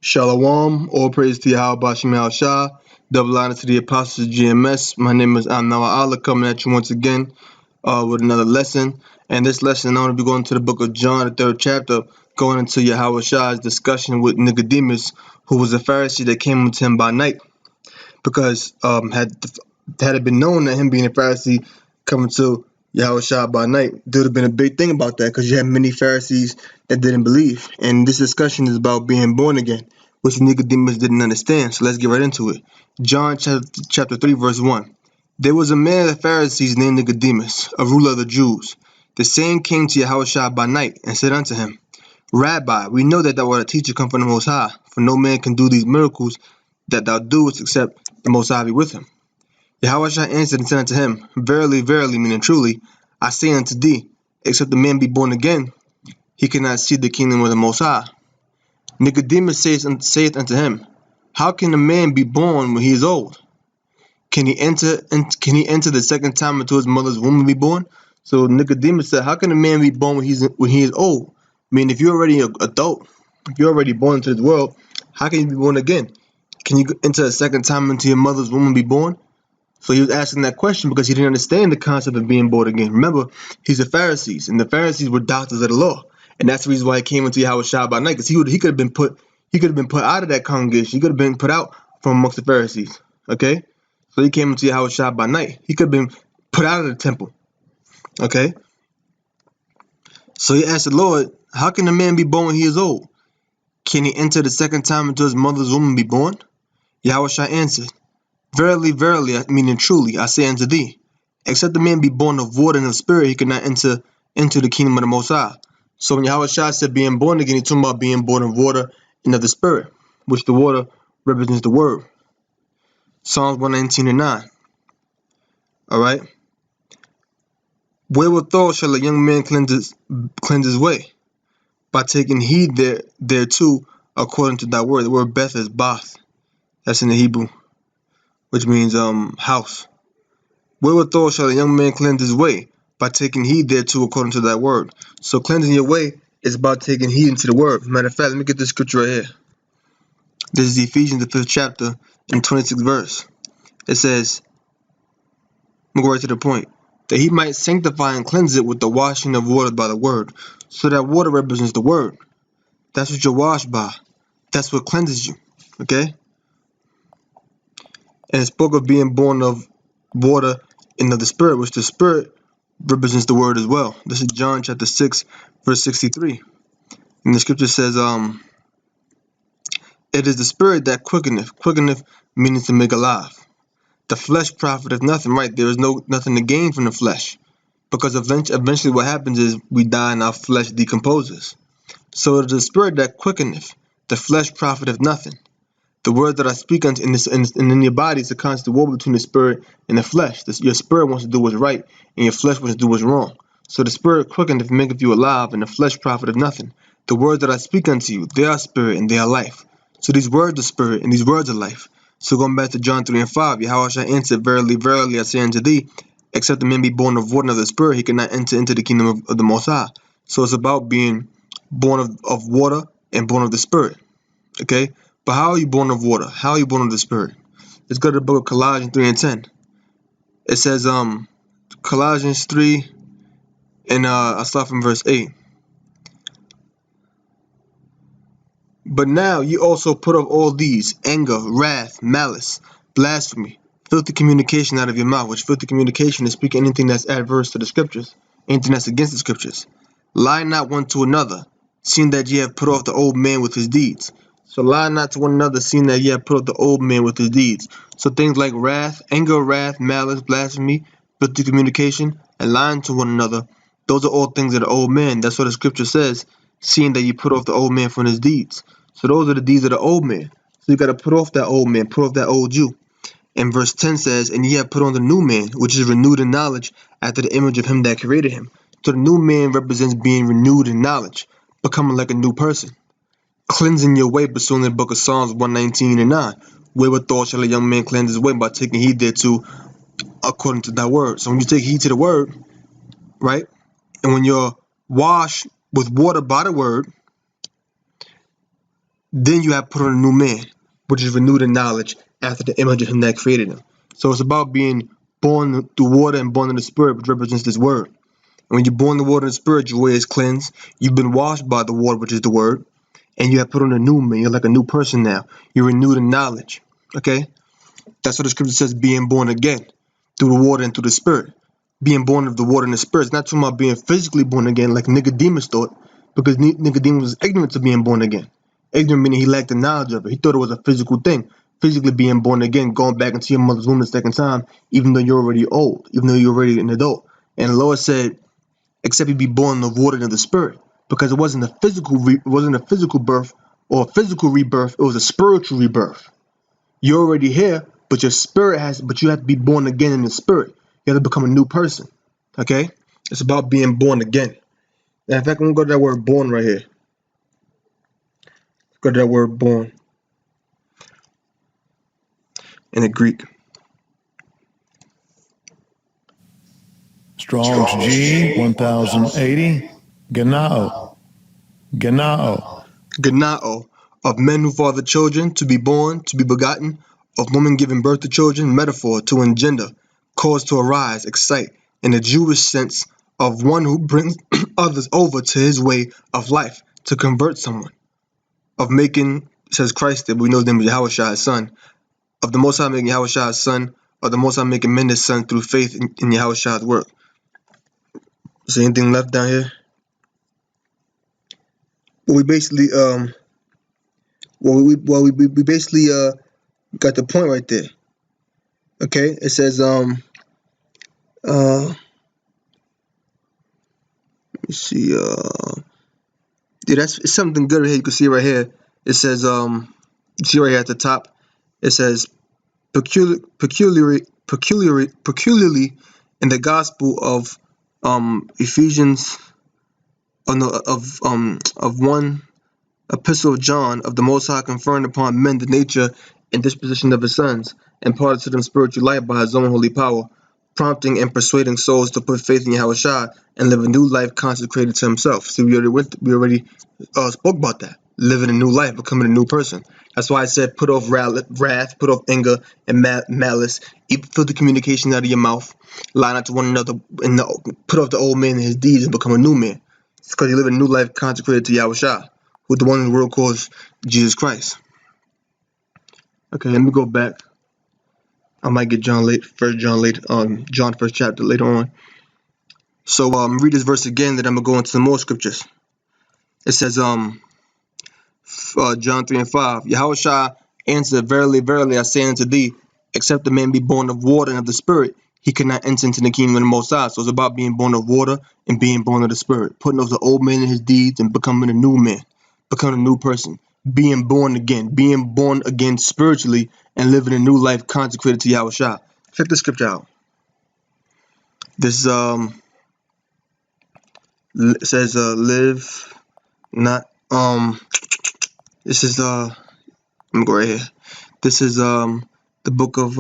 Shalom, all praise to Yahweh Bashim Shah, double honor to the apostles of GMS. My name is Amnawa Allah, coming at you once again with another lesson. And this lesson, I'm going to be going to the book of John, the 3rd chapter, going into Yahweh Shah's discussion with Nicodemus, who was a Pharisee that came to him by night. Because had it been known that him being a Pharisee coming to Yahweh Shah by night, there would have been a big thing about that, because you had many Pharisees that didn't believe. And this discussion is about being born again, which Nicodemus didn't understand. So let's get right into it. John chapter 3, verse 1. There was a man of the Pharisees named Nicodemus, a ruler of the Jews. The same came to Yahweh Shah by night, and said unto him, Rabbi, we know that thou art a teacher come from the Most High, for no man can do these miracles that thou doest except the Most High be with him. Yahweh Shah answered and said unto him, Verily, verily, meaning truly, I say unto thee, except the man be born again, he cannot see the kingdom of the Most High. Nicodemus saith unto him, How can a man be born when he is old? Can he enter the second time into his mother's womb and be born? So Nicodemus said, How can a man be born when he is old? I mean, if you're already an adult, if you're already born into this world, how can you be born again? Can you enter a second time into your mother's womb and be born? So he was asking that question because he didn't understand the concept of being born again. Remember, he's a Pharisees, and the Pharisees were doctors of the law, and that's the reason why he came into Yahweh Shah by night, because he could have been put out of that congregation. He could have been put out from amongst the Pharisees. Okay, so he came into Yahweh Shah by night. He could have been put out of the temple. Okay, so he asked the Lord, "How can a man be born when he is old? Can he enter the second time into his mother's womb and be born?" Yahweh Shah answered, Verily, verily, meaning truly, I say unto thee, except the man be born of water and of spirit, he cannot enter into the kingdom of the Most High. So when Yahweh Shah said being born again, he's talking about being born of water and of the spirit, which the water represents the word. Psalms 119 and 9. Alright? Wherewithal shall a young man cleanse his way? By taking heed thereto according to thy word. The word Beth is Bath. That's in the Hebrew, which means house. Wherewithal shall a young man cleanse his way? By taking heed thereto according to thy word. So cleansing your way is about taking heed into the word. Matter of fact, let me get this scripture right here. This is Ephesians, the 5th chapter, and 26th verse. It says, I'm going to go right to the point, that he might sanctify and cleanse it with the washing of water by the word. So that water represents the word. That's what you're washed by. That's what cleanses you. Okay? And it spoke of being born of water and of the spirit, which the spirit represents the word as well. This is John chapter 6, verse 63. And the scripture says, It is the spirit that quickeneth. Quickeneth meaning to make alive. The flesh profiteth nothing, right? There is nothing to gain from the flesh. Because eventually what happens is we die and our flesh decomposes. So it is the spirit that quickeneth. The flesh profiteth nothing. The word that I speak unto in your body is a constant war between the spirit and the flesh. Your spirit wants to do what's right, and your flesh wants to do what's wrong. So the spirit quickeneth, maketh you alive, and the flesh profiteth nothing. The words that I speak unto you, they are spirit and they are life. So these words are spirit and these words are life. So going back to John 3 and 5, Yahweh shall answer, Verily, verily, I say unto thee, except the man be born of water and of the spirit, he cannot enter into the kingdom of the Most High. So it's about being born of water and born of the spirit. Okay? But how are you born of water? How are you born of the spirit? Let's go to the book of Colossians 3 and 10. It says, Colossians 3, and I'll start from verse 8. But now ye also put off all these, anger, wrath, malice, blasphemy, filthy communication out of your mouth, which filthy communication is speaking anything that's adverse to the scriptures, anything that's against the scriptures. Lie not one to another, seeing that ye have put off the old man with his deeds. So lie not to one another, seeing that ye have put off the old man with his deeds. So things like wrath, anger, wrath, malice, blasphemy, filthy communication, and lying to one another, those are all things of the old man. That's what the scripture says, seeing that ye put off the old man from his deeds. So those are the deeds of the old man. So you got to put off that old man, put off that old you. And verse 10 says, And ye have put on the new man, which is renewed in knowledge after the image of him that created him. So the new man represents being renewed in knowledge, becoming like a new person. Cleansing your way, pursuing the book of Psalms 119 and 9. Wherewithal shall a young man cleanse his way? By taking heed thereto according to thy word. So when you take heed to the word, right? And when you're washed with water by the word, Then you have put on a new man, which is renewed in knowledge after the image of him that created him. So it's about being born through water and born in the spirit, which represents this word. And when you're born in the water and the spirit, your way is cleansed. You've been washed by the water, which is the word. And you have put on a new man. You're like a new person now. You're renewed in knowledge. Okay? That's what the scripture says, being born again through the water and through the spirit. Being born of the water and the spirit. It's not talking about being physically born again like Nicodemus thought, because Nicodemus was ignorant to being born again. Ignorant meaning he lacked the knowledge of it. He thought it was a physical thing. Physically being born again, going back into your mother's womb the second time, even though you're already old, even though you're already an adult. And the Lord said, except you be born of water and of the spirit, because it wasn't a physical birth or a physical rebirth. It was a spiritual rebirth. You're already here, but you have to be born again in the spirit. You have to become a new person. Okay? It's about being born again. Now, in fact, I'm gonna go to that word born right here. Go to that word born in the Greek. Strong's G 1080. Genao. Genao, of men who father children, to be born, to be begotten, of women giving birth to children, metaphor, to engender, cause to arise, excite, in the Jewish sense of one who brings others over to his way of life, to convert someone, of making, says Christ, that we know them as Yahushua, his son, of the Most High making Yahushua his son, of the Most High making men his son through faith in Yahushua's work. Is there anything left down here? Well, we basically we basically got the point right there. Okay, it says let me see yeah, it's something good right here. You can see right here. It says you see right here at the top. It says peculiarly in the gospel of Ephesians of one epistle of John, of the Most High conferring upon men the nature and disposition of his sons, imparted to them spiritual life by his own holy power, prompting and persuading souls to put faith in Yahushua and live a new life consecrated to himself. See, we already spoke about that. Living a new life, becoming a new person. That's why I said put off wrath, put off anger and malice, filthy communication out of your mouth, lie not to one another, and put off the old man and his deeds and become a new man. It's because you live a new life consecrated to Yahushua, who the one in the world calls Jesus Christ. Okay, let me go back. I might get John first chapter later on. So read this verse again, then I'm gonna go into some more scriptures. It says John 3 and 5. Yahushua answered, verily, verily, I say unto thee, except a man be born of water and of the spirit, he cannot enter into the kingdom of the Most High. So it's about being born of water and being born of the spirit, putting off the old man and his deeds and becoming a new man, becoming a new person, being born again spiritually, and living a new life consecrated to Yahushua. Check the scripture out. This it says live not this is let me go right here. This is the book of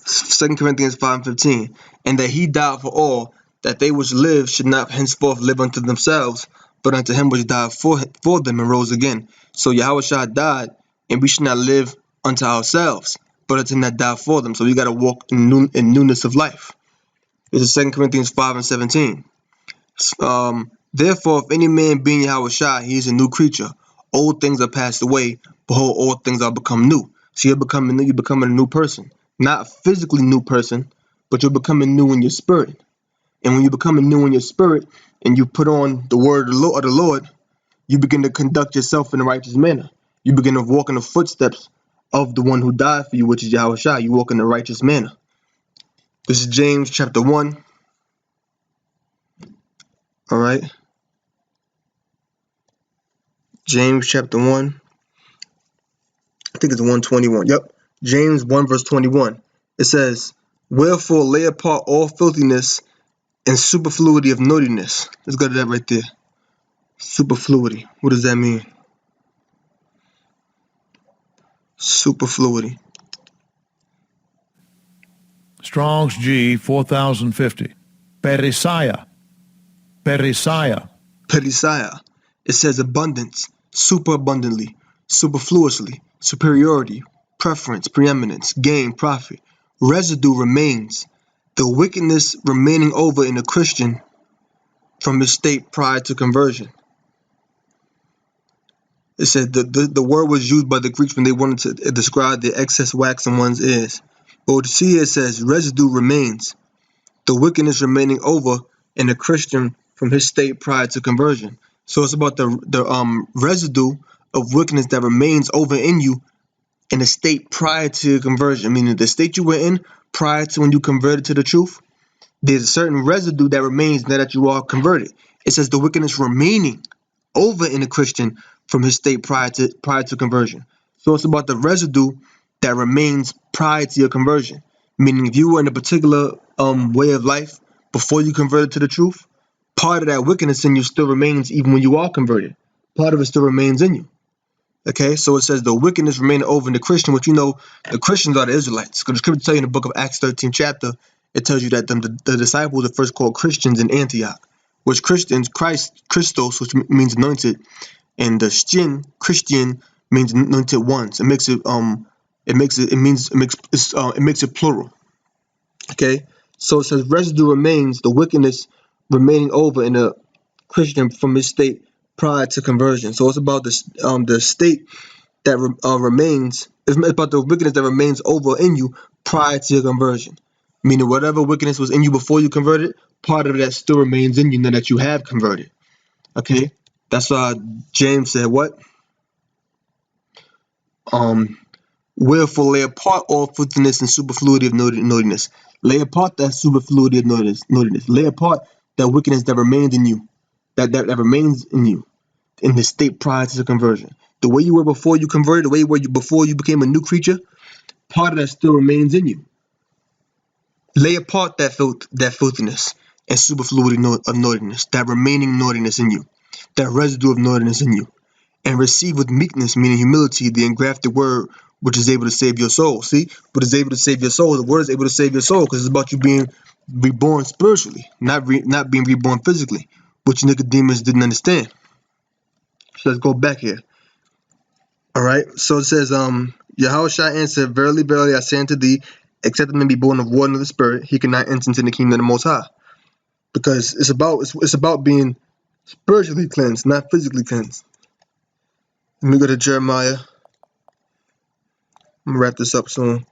2 Corinthians 5:15, and that he died for all, that they which live should not henceforth live unto themselves, but unto him which died for them and rose again. So Yahushua died, and we should not live unto ourselves, but unto him that died for them. So we got to walk in newness of life. This is 2 Corinthians 5:17. Therefore, if any man be in Yahushua, he is a new creature. Old things are passed away. Behold, all things are become new. So you're becoming a new person. Not a physically new person, but you're becoming new in your spirit. And when you become new in your spirit and you put on the word of the Lord, you begin to conduct yourself in a righteous manner. You begin to walk in the footsteps of the one who died for you, which is Yahushua. You walk in a righteous manner. This is James chapter 1. All right. James chapter 1. I think it's 121. Yep. James 1 verse 21. It says, wherefore lay apart all filthiness and superfluity of naughtiness. Let's go to that right there. Superfluity. What does that mean? Superfluity. Strong's G 4050. Perisaya. Perisaya. It says abundance, superabundantly, superfluously, superiority, preference, preeminence, gain, profit. Residue remains, the wickedness remaining over in a Christian from his state prior to conversion. It said the word was used by the Greeks when they wanted to describe the excess wax in one's ears. But see, it says residue remains, the wickedness remaining over in a Christian from his state prior to conversion. So it's about the residue of wickedness that remains over in you in a state prior to conversion, meaning the state you were in prior to when you converted to the truth. There's a certain residue that remains now that you are converted. It says the wickedness remaining over in a Christian from his state prior to conversion. So it's about the residue that remains prior to your conversion. Meaning if you were in a particular way of life before you converted to the truth, part of that wickedness in you still remains even when you are converted. Part of it still remains in you. Okay, so it says the wickedness remaining over in the Christian, which you know the Christians are the Israelites. Because the scripture tells you in the book of Acts 13 chapter, it tells you that the disciples are first called Christians in Antioch, which Christians, Christos, which means anointed, and the shin, Christian, means anointed ones. It makes it plural. Okay, so it says residue remains, the wickedness remaining over in a Christian from his state prior to conversion. So it's about the state that remains. It's about the wickedness that remains over in you prior to your conversion. Meaning, whatever wickedness was in you before you converted, part of that still remains in you now that you have converted. Okay, that's why James said, "What? Um, Wherefore lay apart all filthiness and superfluity of naughtiness. Lay apart that superfluity of naughtiness. Lay apart that wickedness that remains in you, that remains in you." In the state prior to the conversion. The way you were before you converted, the way you were before you became a new creature, part of that still remains in you. Lay apart that filthiness and superfluity of naughtiness, that remaining naughtiness in you, that residue of naughtiness in you, and receive with meekness, meaning humility, the engrafted word which is able to save your soul. See, what is able to save your soul? The word is able to save your soul because it's about you being reborn spiritually, not being reborn physically, which Nicodemus didn't understand. So let's go back here. All right. So it says, Yahushua answered, "Verily, verily, I say unto thee, except a man be born of water and of the Spirit, he cannot enter into the kingdom of the Most High." Because it's about being spiritually cleansed, not physically cleansed. Let me go to Jeremiah. I'm gonna wrap this up soon.